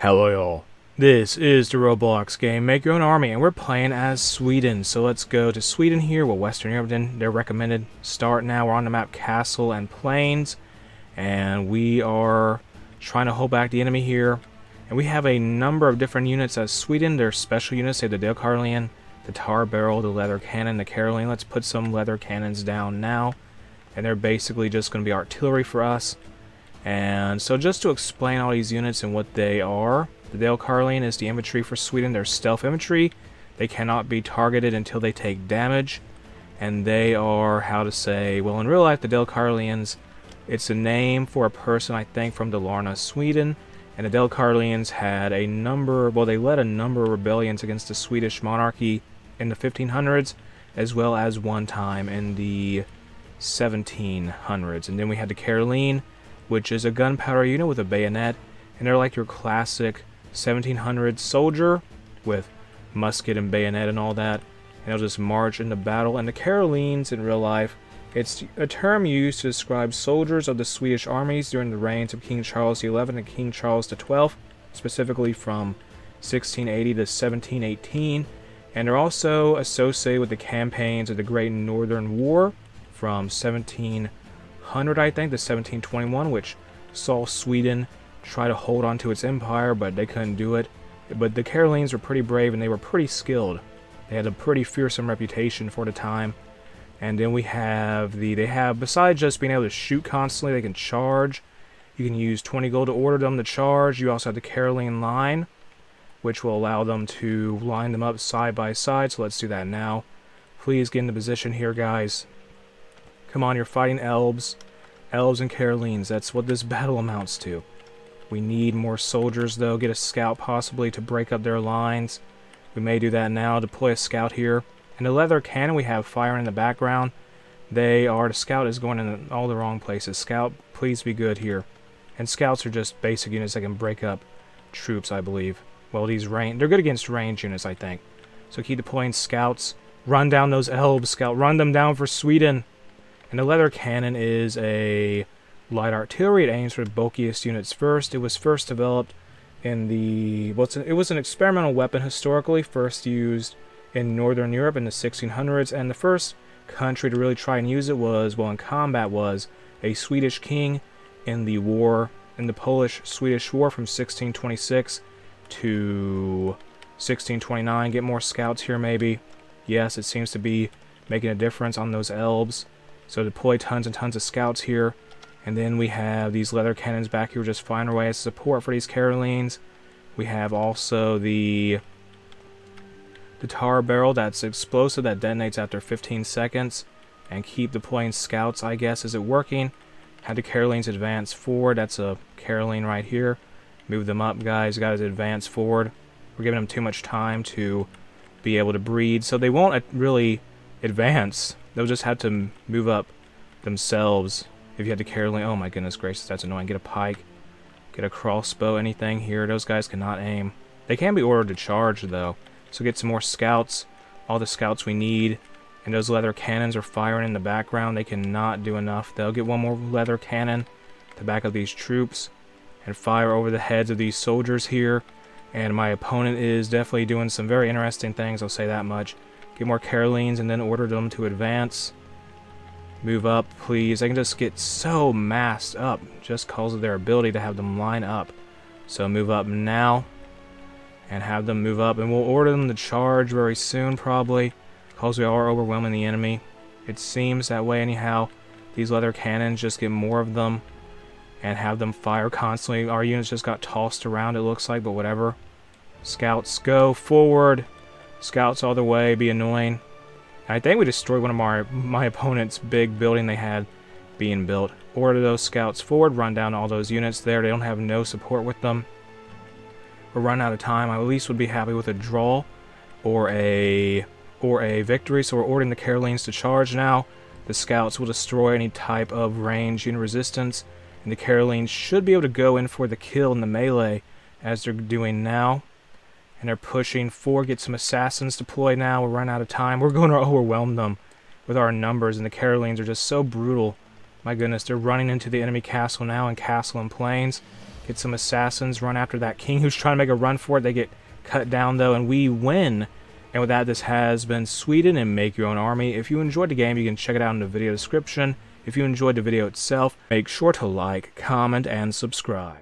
Hello y'all. This is the Roblox game, Make Your Own Army, and we're playing as Sweden. So let's go to Sweden here, well, Western Europe, then they're recommended. Start now, we're on the map Castle and Plains, and we are trying to hold back the enemy here. And we have a number of different units as Sweden. Their special units, they have the Dale Carlian, the Tar Barrel, the Leather Cannon, the Caroline. Let's put some Leather Cannons down now, and they're basically just going to be artillery for us. And so just to explain all these units and what they are, the Dale Carlian is the infantry for Sweden. They're stealth infantry. They cannot be targeted until they take damage. And they are, how to say, well, in real life, the Dale Carlians, it's a name for a person, I think, from Dalarna, Sweden. And the Dale Carlians had a number, well, they led a number of rebellions against the Swedish monarchy in the 1500s, as well as one time in the 1700s. And then we had the Caroline, which is a gunpowder unit with a bayonet, and they're like your classic 1700s soldier with musket and bayonet and all that, and they'll just march into battle. And the Carolines in real life, it's a term used to describe soldiers of the Swedish armies during the reigns of King Charles XI and King Charles XII, specifically from 1680 to 1718, and they're also associated with the campaigns of the Great Northern War from 1700, I think, to 1721, which saw Sweden try to hold on to its empire, but they couldn't do it. But the Carolines were pretty brave and they were pretty skilled. They had a pretty fearsome reputation for the time. And then we have besides just being able to shoot constantly, they can charge. You can use 20 gold to order them to charge. You also have the Caroline line, which will allow them to line them up side by side. So let's do that now. Please get into position here, guys. Come on, you're fighting elves. Elves and Carolines, that's what this battle amounts to. We need more soldiers, though. Get a scout, possibly, to break up their lines. We may do that now. Deploy a scout here. And the leather cannon we have firing in the background. The scout is going in all the wrong places. Scout, please be good here. And scouts are just basic units that can break up troops, I believe. Well, they're good against range units, I think. So keep deploying scouts. Run down those elves, scout. Run them down for Sweden. And the leather cannon is a light artillery. It aims for the bulkiest units first. It was first developed in it was an experimental weapon historically, first used in Northern Europe in the 1600s, and the first country to really try and use it was, well, in combat, was a Swedish king in the Polish-Swedish War from 1626 to 1629. Get more scouts here, maybe. Yes, it seems to be making a difference on those elves. So deploy tons and tons of scouts here. And then we have these leather cannons back here just flying away as support for these Carolines. We have also the tar barrel that's explosive, that detonates after 15 seconds. And keep deploying scouts, I guess. Is it working? Had the Carolines advance forward. That's a Caroline right here. Move them up, guys. Guys, advance forward. We're giving them too much time to be able to breed. So they won't really advance. They'll just have to move up themselves. If you had the Caroline, oh my goodness gracious, that's annoying. Get a pike, get a crossbow, anything here. Those guys cannot aim. They can be ordered to charge, though. So get some more scouts, all the scouts we need. And those leather cannons are firing in the background. They cannot do enough. They'll get one more leather cannon to back up these troops and fire over the heads of these soldiers here. And my opponent is definitely doing some very interesting things, I'll say that much. Get more Carolines and then order them to advance. Move up, please. They can just get so massed up just because of their ability to have them line up. So move up now and have them move up. And we'll order them to charge very soon, probably, because we are overwhelming the enemy. It seems that way anyhow. These leather cannons, just get more of them and have them fire constantly. Our units just got tossed around, it looks like, but whatever. Scouts, go forward. Scouts all the way, be annoying. I think we destroyed one of my opponent's big building they had being built. Order those scouts forward, run down all those units there. They don't have no support with them. We're running out of time. I at least would be happy with a draw or a victory. So we're ordering the Carolines to charge now. The scouts will destroy any type of range unit resistance. And the Carolines should be able to go in for the kill in the melee as they're doing now. And they're pushing forward. Get some assassins deployed now. We're running out of time. We're going to overwhelm them with our numbers. And the Carolines are just so brutal. My goodness, they're running into the enemy castle now in Castle and Plains. Get some assassins, run after that king who's trying to make a run for it. They get cut down though, and we win. And with that, this has been Sweden and Make Your Own Army. If you enjoyed the game, you can check it out in the video description. If you enjoyed the video itself, make sure to like, comment, and subscribe.